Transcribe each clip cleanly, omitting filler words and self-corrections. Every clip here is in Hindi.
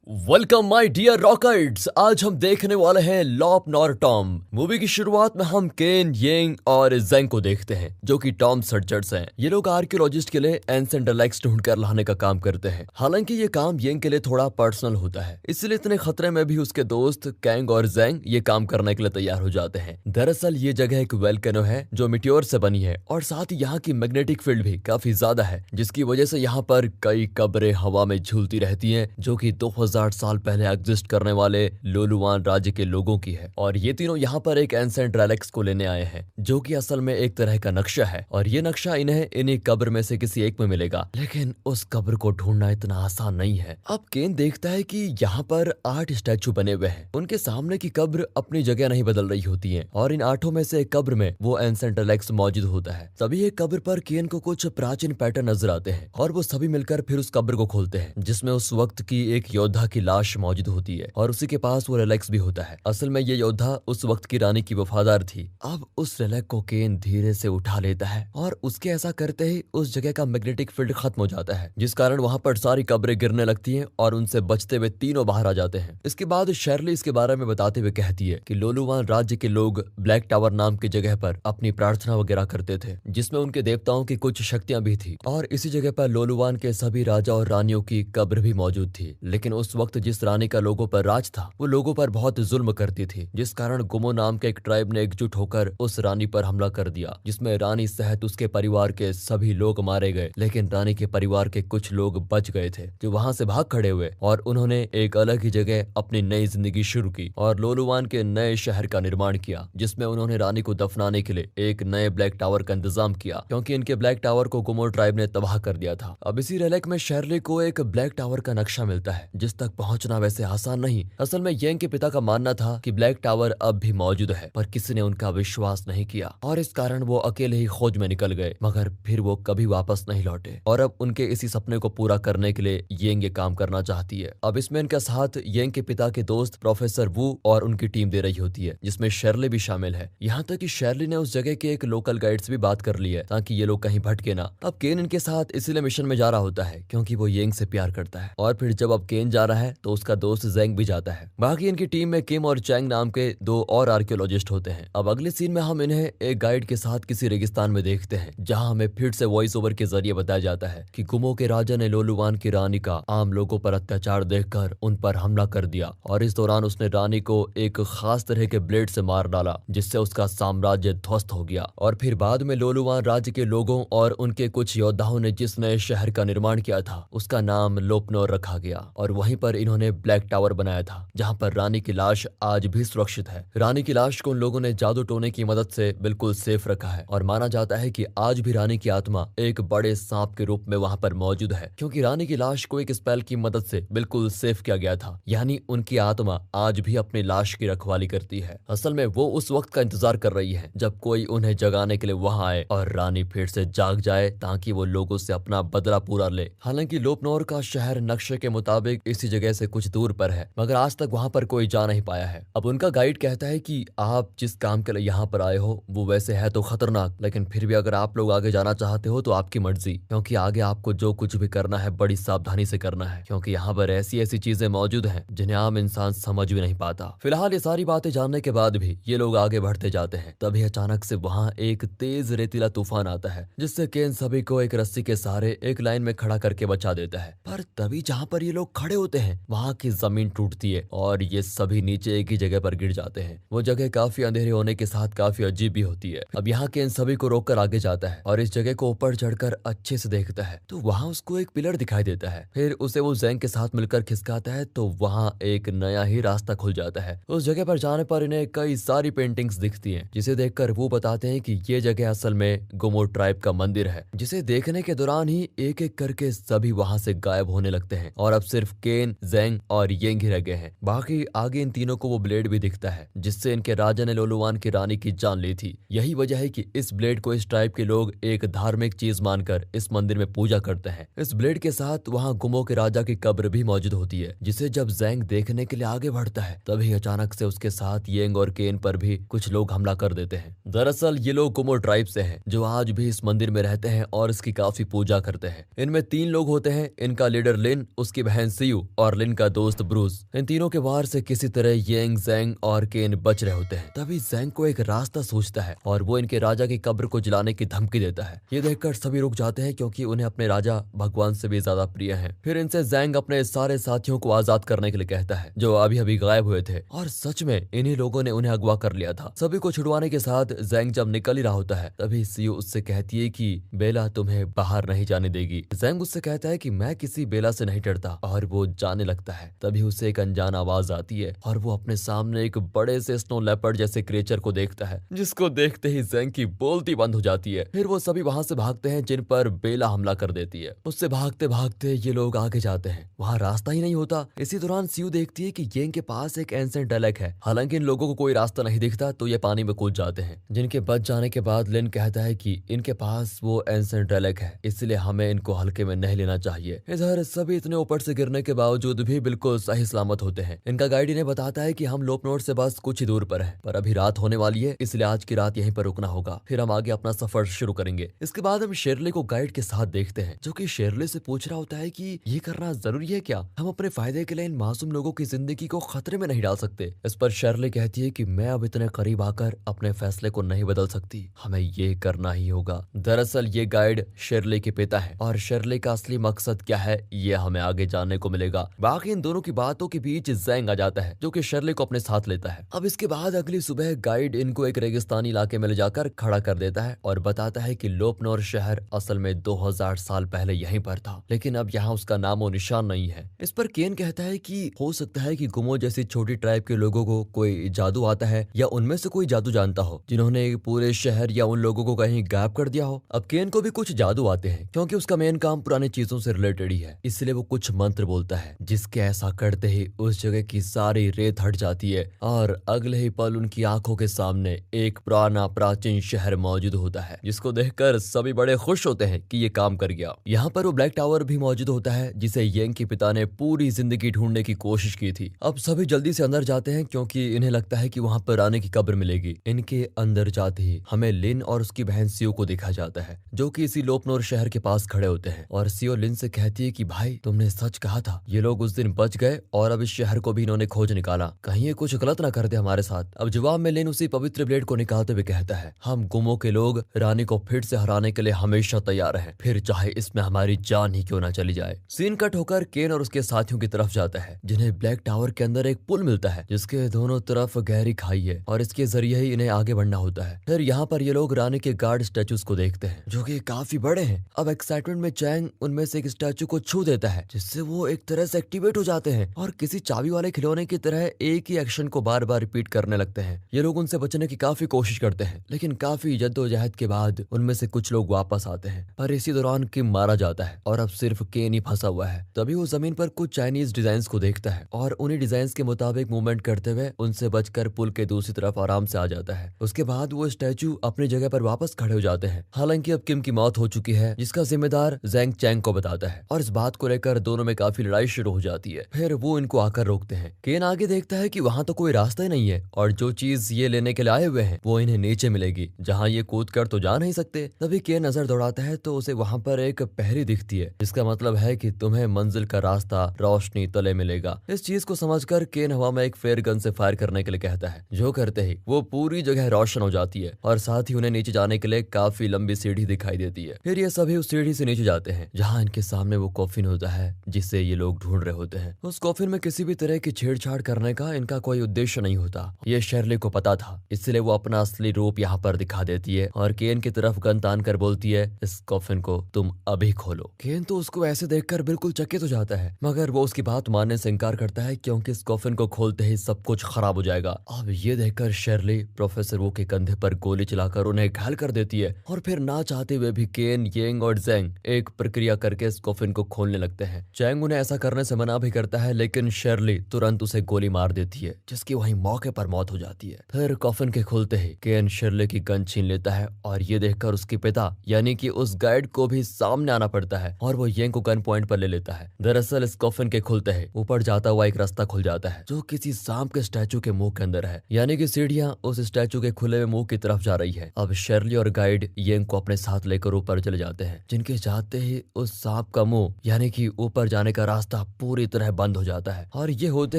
Welcome my dear रॉकर्ट्स। आज हम देखने वाले हैं लॉप नॉर टॉम। मूवी की शुरुआत में हम केन, येंग और जेंग को देखते हैं जो कि टॉम सर्चर्स हैं। ये लोग आर्कियोलॉजिस्ट के लिए एंसेंट रिलिक्स ढूंढकर लाने का काम करते हैं। हालांकि ये काम येंग के लिए थोड़ा पर्सनल होता है, इसलिए इतने खतरे में भी उसके दोस्त कैंग और जेंग ये काम करने के लिए तैयार हो जाते हैं। दरअसल ये जगह एक वेल्केनो है जो मिट्योर से बनी है और साथ ही यहाँ की मैग्नेटिक फील्ड भी काफी ज्यादा है, जिसकी वजह से यहाँ पर कई कब्रें हवा में झूलती रहती हैं जो कि 2000 साल पहले एग्जिस्ट करने वाले लोलुवान राज्य के लोगों की है। और ये तीनों यहाँ पर एक एंसेंट रेलिक्स को लेने आए हैं जो कि असल में एक तरह का नक्शा है और ये नक्शा इन्हें इन्हीं कब्र में से किसी एक में मिलेगा, लेकिन उस कब्र को ढूंढना इतना आसान नहीं है। अब केन देखता है कि यहाँ पर 8 स्टैचू बने हुए हैं। उनके सामने की कब्र अपनी जगह नहीं बदल रही होती है और इन 8 में से एक कब्र में वो एंसेंट रेलिक्स मौजूद होता है। तभी एक कब्र पर केन को कुछ प्राचीन पैटर्न नजर आते हैं और वो सभी मिलकर फिर उस कब्र को खोलते हैं जिसमें उस वक्त की एक योद्धा की लाश मौजूद होती है और उसी के पास वो रिलैक्स भी होता है। असल में ये योद्धा उस वक्त की रानी की वफादार थी। अब उस रिलैक्स को केन धीरे से उठा लेता है और उसके ऐसा करते ही उस जगह का मैग्नेटिक फील्ड खत्म हो जाता है, जिस कारण वहां पर सारी कब्रें गिरने लगती हैं और उनसे बचते हुए तीनों बाहर आ जाते हैं। इसके बाद शर्ली इसके बारे में बताते हुए कहती है कि लोलुवान राज्य के लोग ब्लैक टावर नाम की जगह पर अपनी प्रार्थना वगैरह करते थे, जिसमें उनके देवताओं की कुछ शक्तियां भी थी और इसी जगह पर लोलुवान के सभी राजा और रानियों की कब्र भी मौजूद थी। लेकिन उस वक्त जिस रानी का लोगों पर राज था वो लोगों पर बहुत जुल्म करती थी, जिस कारण गुमो नाम के एक ट्राइब ने एकजुट होकर उस रानी पर हमला कर दिया, जिसमें रानी सहित उसके परिवार के सभी लोग मारे गए। लेकिन रानी के परिवार के कुछ लोग बच गए थे जो वहां से भाग खड़े हुए और उन्होंने एक अलग ही जगह अपनी नई जिंदगी शुरू की और लोलुवान के नए शहर का निर्माण किया, जिसमें उन्होंने रानी को दफनाने के लिए एक नए ब्लैक टावर का इंतजाम किया, क्योंकि इनके ब्लैक टावर को गुमो ट्राइब ने तबाह कर दिया था। अब इसी रेलिक में शर्ली को एक ब्लैक टावर का नक्शा मिलता है जिस तक पहुंचना वैसे आसान नहीं। असल में येंग के पिता का मानना था कि ब्लैक टावर अब भी मौजूद है, पर किसी ने उनका विश्वास नहीं किया और इस कारण वो अकेले ही खोज में निकल गए, मगर फिर वो कभी वापस नहीं लौटे। और अब उनके इसी सपने को पूरा करने के लिए येंग ये काम करना चाहती है। अब इसमें इनका साथ येंग के पिता के दोस्त प्रोफेसर वू और उनकी टीम दे रही होती है, जिसमें शर्ली भी शामिल है। यहाँ तक कि शर्ली ने उस जगह के एक लोकल गाइड से भी बात कर ली है ताकि ये लोग कहीं भटके ना। अब केन इनके साथ इसलिए मिशन में जा रहा होता है क्योंकि वो येंग से प्यार करता है। और फिर जब अब केन जा रहा है तो उसका दोस्त जेंग भी जाता है। बाकी इनकी टीम में किम और चैंग नाम के 2 और आर्कियोलॉजिस्ट होते हैं। अब अगले सीन में हम इन्हें एक गाइड के साथ किसी रेगिस्तान में देखते हैं, जहां हमें फिर से वॉइस ओवर के जरिए बताया जाता है कि गुमो के राजा ने लोलुवान की रानी का आम लोगों पर अत्याचार देखकर उन पर हमला कर दिया और इस दौरान उसने रानी को एक खास तरह के ब्लेड से मार डाला, जिससे उसका साम्राज्य ध्वस्त हो गया। और फिर बाद में लोलुवान राज्य के लोगों और उनके कुछ योद्धाओं ने जिस नए शहर का निर्माण किया था उसका नाम लोपनोर रखा गया और वहीं पर इन्होंने ब्लैक टावर बनाया था, जहां पर रानी की लाश आज भी सुरक्षित है। रानी की लाश को उन लोगों ने जादू टोने की मदद से बिल्कुल सेफ रखा है और माना जाता है कि आज भी रानी की आत्मा एक बड़े सांप के रूप में वहां पर मौजूद है, क्योंकि रानी की लाश को एक स्पेल की मदद से बिल्कुल सेफ किया गया था। यानी उनकी आत्मा आज भी अपनी लाश की रखवाली करती है। असल में वो उस वक्त का इंतजार कर रही है जब कोई उन्हें जगाने के लिए वहां आए और रानी फिर से जाग जाए ताकि वो लोगों से अपना बदला पूरा ले। हालांकि लोपनोर का शहर नक्शे के मुताबिक इसी जगह से कुछ दूर पर है, मगर आज तक वहां पर कोई जा नहीं पाया है। अब उनका गाइड कहता है कि आप जिस काम के लिए यहाँ पर आए हो वो वैसे है तो खतरनाक, लेकिन फिर भी अगर आप लोग आगे जाना चाहते हो तो आपकी मर्जी, क्योंकि आगे आपको जो कुछ भी करना है बड़ी सावधानी से करना है, क्योंकि यहाँ पर ऐसी ऐसी चीजें मौजूद हैं जिन्हें आम इंसान समझ भी नहीं पाता। फिलहाल ये सारी बातें जानने के बाद भी ये लोग आगे बढ़ते जाते हैं। तभी अचानक से वहाँ एक तेज रेतीला तूफान आता है, जिससे केन सभी को एक रस्सी के सहारे एक लाइन में खड़ा करके बचा देता है। पर तभी जहाँ पर ये लोग खड़े होते हैं वहाँ की जमीन टूटती है और ये सभी नीचे एक ही जगह पर गिर जाते हैं। वो जगह काफी अंधेरे होने के साथ काफी अजीब भी होती है। अब यहाँ के इन सभी को रोककर आगे जाता है और इस जगह को ऊपर चढ़कर अच्छे से देखता है तो वहाँ उसको एक पिलर दिखाई देता है। फिर उसे वो जेंग के साथ मिलकर खिसकाता है तो वहाँ एक नया ही रास्ता खुल जाता है। उस जगह पर जाने पर इन्हें कई सारी पेंटिंग्स दिखती हैं, जिसे देखकर वो बताते हैं कि ये जगह असल में गुमो ट्राइब का मंदिर है, जिसे देखने के दौरान ही एक एक करके सभी वहाँ से गायब होने लगते हैं और अब सिर्फ केन, जेंग और येंग ही रह गए हैं। बाकी आगे इन तीनों को वो ब्लेड भी दिखता है जिससे इनके राजा ने लोलुवान की रानी की जान ली थी। यही वजह है कि इस ब्लेड को इस ट्राइब के लोग एक धार्मिक चीज मानकर इस मंदिर में पूजा करते हैं। इस ब्लेड के साथ वहाँ गुमो के राजा की कब्र भी मौजूद होती है, जिसे जब जेंग देखने के लिए आगे बढ़ता है तभी अचानक से उसके साथ येंग और केन पर भी कुछ लोग हमला कर देते हैं। दरअसल ये लोग गुमो ट्राइब से हैं जो आज भी इस मंदिर में रहते हैं और इसकी काफी पूजा करते हैं। इनमें 3 लोग होते हैं, इनका लीडर लिन, उसकी बहन सियू और लिन का दोस्त ब्रूस, इन तीनों के वार से किसी तरह येंग, ज़ेंग और केन बच रहे होते हैं। तभी ज़ेंग को एक रास्ता सूझता है और वो इनके राजा की कब्र को जलाने की धमकी देता है। ये देखकर सभी रुक जाते हैं क्योंकि उन्हें अपने राजा भगवान से भी ज्यादा प्रिय हैं। फिर इनसे ज़ेंग अपने सारे साथियों को आजाद करने के लिए कहता है जो अभी अभी गायब हुए थे, और सच में इन्हीं लोगों ने उन्हें अगवा कर लिया था। सभी को छुड़वाने के साथ ज़ेंग जब निकल ही रहा होता है तभी सियो उससे कहती है कि बेला तुम्हें बाहर नहीं जाने देगी। ज़ेंग उससे कहता है कि मैं किसी बेला से नहीं डरता, और वो जाने लगता है। तभी उसे एक अनजान आवाज आती है और वो अपने सामने एक बड़े से स्नो लेपर्ड जैसे क्रिएचर को देखता है, जिसको देखते ही ज़ेंग की बोलती बंद हो जाती है। फिर वो सभी वहां से भागते हैं जिन पर बेला हमला कर देती है। उससे भागते भागते ये लोग आगे जाते हैं, वहाँ रास्ता ही नहीं होता। इसी दौरान सियो देखती है कि येंग के पास एक एंसेंट डेलेक है। हालांकि इन लोगों को कोई रास्ता नहीं दिखता तो ये पानी में कूद जाते हैं। जिनके बच जाने के बाद लिन कहता है कि इनके पास वो एंसेंट डेलेक है, इसलिए हमें इनको हल्के में नहीं लेना चाहिए। इधर सभी इतने ऊपर से गिरने के बावजूद भी बिल्कुल सही सलामत होते हैं। इनका गाइड इन्हें बताता है कि हम लोपनोट से बस कुछ ही दूर पर है, पर अभी रात होने वाली है, इसलिए आज की रात यहीं पर रुकना होगा, फिर हम आगे अपना सफर शुरू करेंगे। इसके बाद हम शेरले को गाइड के साथ देखते हैं, जो कि शेरले से पूछ रहा होता है कि ये करना जरूरी है क्या? हम अपने फायदे के लिए इन मासूम लोगों की जिंदगी को खतरे में नहीं डाल सकते। इस पर शेरले कहती है कि मैं अब इतने करीब आकर अपने फैसले को नहीं बदल सकती, हमें ये करना ही होगा। दरअसल ये गाइड शेरले के पिता है, और शेरले का असली मकसद क्या है ये हमें आगे जानने को मिलेगा। बाकी इन दोनों की बातों के बीच ज़ेंग आ जाता है, जो कि शेरले को अपने साथ लेता है। अब इसके बाद अगली सुबह गाइड इनको एक रेगिस्तानी इलाके में ले जाकर खड़ा कर देता है और बताता है कि लोपनोर शहर असल में 2000 साल पहले यहीं पर था, लेकिन अब यहाँ उसका नामो निशान नहीं है। इस पर केन कहता है कि हो सकता है कि गुमो जैसी छोटी ट्राइब के लोगों को कोई जादू आता है, या उनमें से कोई जादू जानता हो जिन्होंने पूरे शहर या उन लोगों को कहीं गायब कर दिया हो। अब केन को भी कुछ जादू आते हैं क्योंकि उसका मेन काम पुरानी चीजों से रिलेटेड ही है, इसलिए वो कुछ मंत्र बोलता है, जिसके ऐसा करते ही उस जगह की सारी रेत हट जाती है और अगले ही पल उनकी आंखों के सामने एक पुराना प्राचीन शहर मौजूद होता है, जिसको देखकर सभी बड़े खुश होते हैं कि ये काम कर गया। यहाँ पर वो ब्लैक टावर भी मौजूद होता है जिसे येंग के पिता ने पूरी जिंदगी ढूंढने की कोशिश की थी। अब सभी जल्दी से अंदर जाते हैं क्योंकि इन्हें लगता है कि वहाँ पर रानी की कब्र मिलेगी। इनके अंदर जाते ही हमें लिन और उसकी बहन सियो को देखा जाता है, जो कि इसी लोपनोर शहर के पास खड़े होते हैं, और सियो लिन से कहती है कि भाई तुमने सच कहा था, ये लोग उस दिन बच गए और अब इस शहर को भी इन्होंने खोज निकाला, कहीं ये कुछ गलत ना कर दे हमारे साथ। अब जवाब में लिन उसी पवित्र ब्लेड को निकालते हुए कहता है, हम गुमो के लोग रानी को फिर से हराने के लिए हमेशा तैयार हैं, फिर चाहे इसमें हमारी जान ही क्यों ना चली जाए। सीन कट होकर केन और उसके साथियों की तरफ जाता है, जिन्हें ब्लैक टावर के अंदर एक पुल मिलता है जिसके दोनों तरफ गहरी खाई है, और इसके जरिए ही इन्हें आगे बढ़ना होता है। फिर यहाँ पर ये लोग रानी के गार्ड स्टैचूज को देखते हैं, जो कि काफी बड़े हैं। अब एक्साइटमेंट में चैंग उनमें से एक स्टैचू को छू देता है, जिससे वो एक तरह से एक्टिवेट हो जाते हैं और किसी चाबी वाले खिलौने की तरह एक ही एक्शन को बार बार रिपीट करने लगते हैं। ये लोग उनसे बचने की काफी कोशिश करते हैं, लेकिन काफी जद्दोजहद के बाद उनमें से कुछ लोग वापस आते हैं, पर इसी दौरान किम मारा जाता है और अब सिर्फ केन ही फंसा हुआ है। तभी वो जमीन पर कुछ चाइनीज डिजाइन को देखता है और उन्हीं डिजाइन के मुताबिक मूवमेंट करते हुए उनसे बचकर पुल के दूसरी तरफ आराम से आ जाता है। उसके बाद वो स्टैचू अपनी जगह पर वापस खड़े हो जाते हैं। हालांकि अब किम की मौत हो चुकी है, जिसका जिम्मेदार ज़ेंग चैंग को बताता है, और इस बात को लेकर दोनों में काफी लड़ाई शुरू हो जाती है। फिर वो इनको आकर रोकते हैं। केन आगे देखता है कि वहाँ तो कोई रास्ता ही नहीं है, और जो चीज ये लेने के लिए आए हुए हैं वो इन्हें नीचे मिलेगी, जहाँ ये कूद कर तो जा नहीं सकते। तभी केन नजर दौड़ाता है तो उसे वहाँ पर एक पहरी दिखती है, जिसका मतलब है कि तुम्हें मंजिल का रास्ता रोशनी तले मिलेगा। इस चीज को समझकर केन हवा में एक फ्लेयर गन से फायर करने के लिए कहता है, जो करते ही वो पूरी जगह रोशन हो जाती है और साथ ही उन्हें नीचे जाने के लिए काफी लंबी सीढ़ी दिखाई देती है। फिर ये सभी उस सीढ़ी से नीचे जाते हैं, जहाँ इनके सामने वो कॉफिन होता है जिसे ये लोग ढूंढ रहे होते हैं। उस कॉफिन में किसी भी तरह की छेड़छाड़ करने का इनका कोई उद्देश्य नहीं होता। ये शेरले को पता था, इसलिए वो अपना असली रूप यहाँ पर दिखा देती है और केन की तरफ गन तान कर बोलती है, इस कॉफिन को तुम अभी खोलो। केन तो उसको ऐसे देखकर बिल्कुल चकित हो जाता है, मगर वो उसकी बात मानने से इनकार करता है क्योंकि इस कॉफिन को खोलते ही सब कुछ खराब हो जाएगा। अब ये देखकर शेरली प्रोफेसर वो के कंधे पर गोली चलाकर उन्हें घायल कर देती है, और फिर ना चाहते हुए भी केन, येंग और ज़ेंग एक प्रक्रिया करके इस कॉफिन को खोलने लगते हैं। चैंग उन्हें ऐसा करने से मना भी करता है, लेकिन शेरली तुरंत उसे गोली मार देती है, जिसकी वहीं मौके पर मौत हो जाती है। फिर कॉफिन के खुलते ही केन शेरले की गन छीन लेता है, और ये देखकर उसके पिता यानी कि उस गाइड को भी सामने आना पड़ता है, और वो येंग को गन पॉइंट पर ले लेता है। दरअसल इस कॉफिन के खुलते ही ऊपर जाता हुआ एक रास्ता खुल जाता है, जो किसी सांप के स्टैचू के मुंह के अंदर है, यानी कि सीढ़ियां उस स्टैचू के खुले हुए मुंह की तरफ जा रही है। अब शेरली और गाइड येंग को अपने साथ लेकर ऊपर चले जाते हैं, जिनके जाते ही उस सांप का मुंह यानी कि ऊपर जाने का रास्ता रास्ता पूरी तरह बंद हो जाता है और ये होते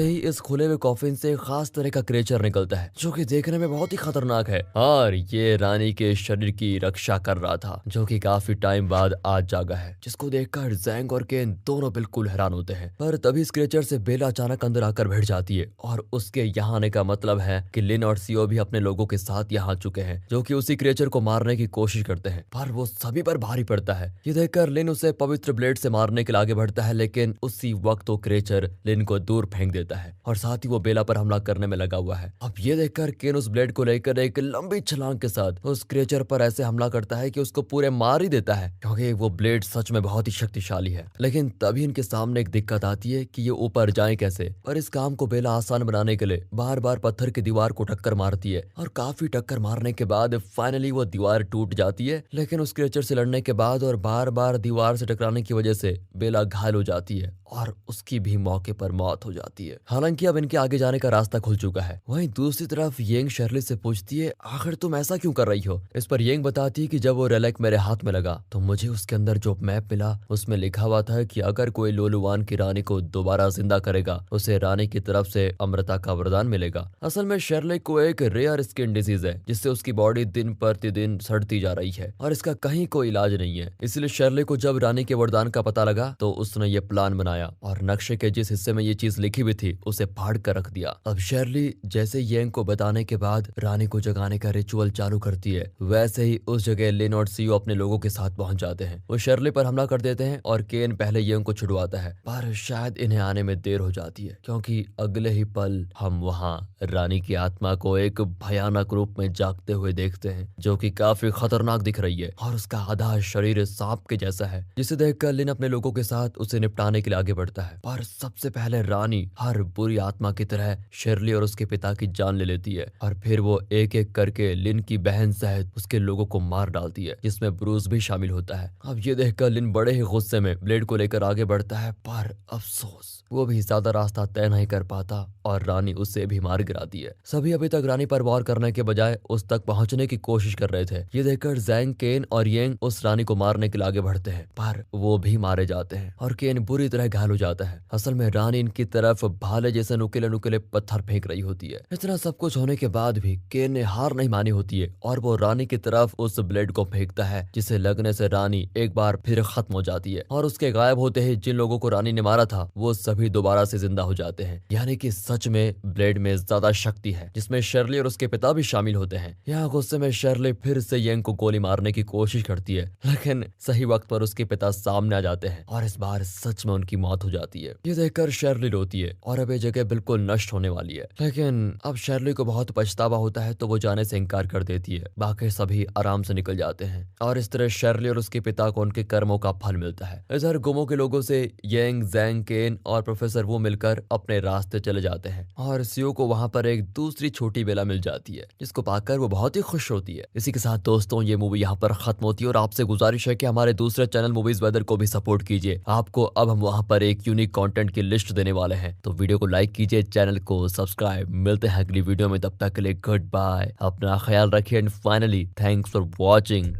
ही इस खुले हुए कॉफिन से खास तरह का क्रिएचर निकलता है जो कि देखने में बहुत ही खतरनाक है और ये रानी के शरीर की रक्षा कर रहा था, जो कि काफी टाइम बाद आज जागा है, जिसको देखकर ज़ैंग और केन दोनों बिल्कुल हैरान होते हैं। पर तभी इस क्रिएचर से बेला अचानक अंदर आकर भिड़ जाती है और उसके यहाँ आने का मतलब है कि लिन और सीओ भी अपने लोगों के साथ यहाँ आ चुके हैं, जो कि उसी क्रिएचर को मारने की कोशिश करते हैं, पर वो सभी पर भारी पड़ता है। ये देखकर लिन उसे पवित्र ब्लेड से मारने के लिए आगे बढ़ता है, लेकिन उसी वक्त वो क्रिएचर लिन को दूर फेंक देता है और साथ ही वो बेला पर हमला करने में लगा हुआ है। अब ये देखकर केन उस ब्लेड को लेकर एक लंबी छलांग के साथ उस क्रिएचर पर ऐसे हमला करता है कि उसको पूरे मार ही देता है, क्योंकि वो ब्लेड सच में बहुत ही शक्तिशाली है। लेकिन तभी इनके सामने एक दिक्कत आती है कि ये ऊपर जाएं कैसे। पर इस काम को बेला आसान बनाने के लिए बार बार पत्थर की दीवार को टक्कर मारती है और काफी टक्कर मारने के बाद फाइनली वो दीवार टूट जाती है। लेकिन उस क्रिएचर से लड़ने के बाद और बार बार दीवार से टकराने की वजह से बेला घायल हो जाती है और उसकी भी मौके पर मौत हो जाती है। हालांकि अब इनके आगे जाने का रास्ता खुल चुका है। वहीं दूसरी तरफ येंग शर्ली से पूछती है, आखिर तुम ऐसा क्यों कर रही हो? इस पर येंग बताती है कि जब वो रेलिक मेरे हाथ में लगा तो मुझे उसके अंदर जो मैप मिला उसमें लिखा हुआ था कि अगर कोई लोलुवान की रानी को दोबारा जिंदा करेगा उसे रानी की तरफ से अमृता का वरदान मिलेगा। असल में शर्ली को एक रेयर स्किन डिजीज है जिससे उसकी बॉडी दिन प्रतिदिन सड़ती जा रही है और इसका कहीं कोई इलाज नहीं है। इसलिए शर्ली को जब रानी के वरदान का पता लगा तो उसने ये प्लान बनाया और नक्शे के जिस हिस्से में ये चीज लिखी हुई थी उसे फाड़ कर रख दिया। अब शर्ली जैसे येंग को बताने के बाद रानी को जगाने का रिचुअल चालू करती है, वैसे ही उस जगह लिन और सीओ अपने लोगों के साथ पहुंच जाते हैं। वो शर्ली पर हमला कर देते हैं और केन पहले येंग को छुड़वाता है, पर शायद इन्हें आने में देर हो जाती है क्योंकि अगले ही पल हम वहाँ रानी की आत्मा को एक भयानक रूप में जागते हुए देखते हैं, जो कि काफी खतरनाक दिख रही है और उसका आधा शरीर सांप के जैसा है, जिसे देखकर लिन अपने लोगों के साथ उसे निपटाने के लिए आगे बढ़ता है। पर सबसे पहले रानी हर बुरी आत्मा की तरह शर्ली और उसके पिता की जान ले लेती है और फिर वो एक एक करके लिन की बहन सहित उसके लोगों को मार डालती है, जिसमें ब्रूस भी शामिल होता है। अब ये देखकर लिन बड़े ही गुस्से में ब्लेड को लेकर आगे बढ़ता है, पर अफसोस वो भी ज्यादा रास्ता तय नहीं कर पाता और रानी उसे भी मार गिराती है। सभी अभी तक रानी पर वार करने के बजाय उस तक पहुंचने की कोशिश कर रहे थे। ये देखकर ज़ैंग, केन और येंग उस रानी को मारने के लिए आगे बढ़ते हैं, पर वो भी मारे जाते हैं और केन बुरी तरह घायल हो जाता है। असल में रानी इनकी तरफ भाले जैसे नुकीले नुकीले पत्थर फेंक रही होती है। इतना सब कुछ होने के बाद भी केन ने हार नहीं मानी होती है और वो रानी की तरफ उस ब्लेड को फेंकता है, जिसे लगने से रानी एक बार फिर खत्म हो जाती है और उसके गायब होते ही जिन लोगों को रानी ने मारा था वो सभी दोबारा से जिंदा हो जाते हैं। यानी कि सच में ब्लेड में ज्यादा शक्ति है, जिसमें शर्ली और उसके पिता भी शामिल होते हैं। यहाँ गुस्से में शर्ली फिर से येंग को गोली मारने की कोशिश करती है, लेकिन सही वक्त पर उसके पिता सामने आ जाते हैं और इस बार सच में उनकी मौत हो जाती है। ये देखकर शर्ली रोती है और अब ये जगह बिल्कुल नष्ट होने वाली है। लेकिन अब शर्ली को बहुत पछतावा होता है तो वो जाने से इनकार कर देती है। बाकी सभी आराम से निकल जाते हैं और इस तरह शर्ली और उसके पिता को उनके कर्मों का फल मिलता है। इधर गुमो के लोगों से येंग, ज़ैंग, केन और प्रोफेसर वो मिलकर अपने रास्ते चले जाते हैं और सीओ को वहां पर एक दूसरी छोटी बेला मिल जाती है, जिसको पाकर वो बहुत ही खुश होती है। इसी के साथ दोस्तों ये मूवी यहाँ पर खत्म होती है और आपसे गुजारिश है कि हमारे दूसरे चैनल मूवीज वेदर को भी सपोर्ट कीजिए। आपको अब हम वहाँ पर एक यूनिक कंटेंट की लिस्ट देने वाले हैं, तो वीडियो को लाइक कीजिए, चैनल को सब्सक्राइब। मिलते हैं अगली वीडियो में, तब तक के लिए गुड बाय, अपना ख्याल रखिए and finally thanks for watching.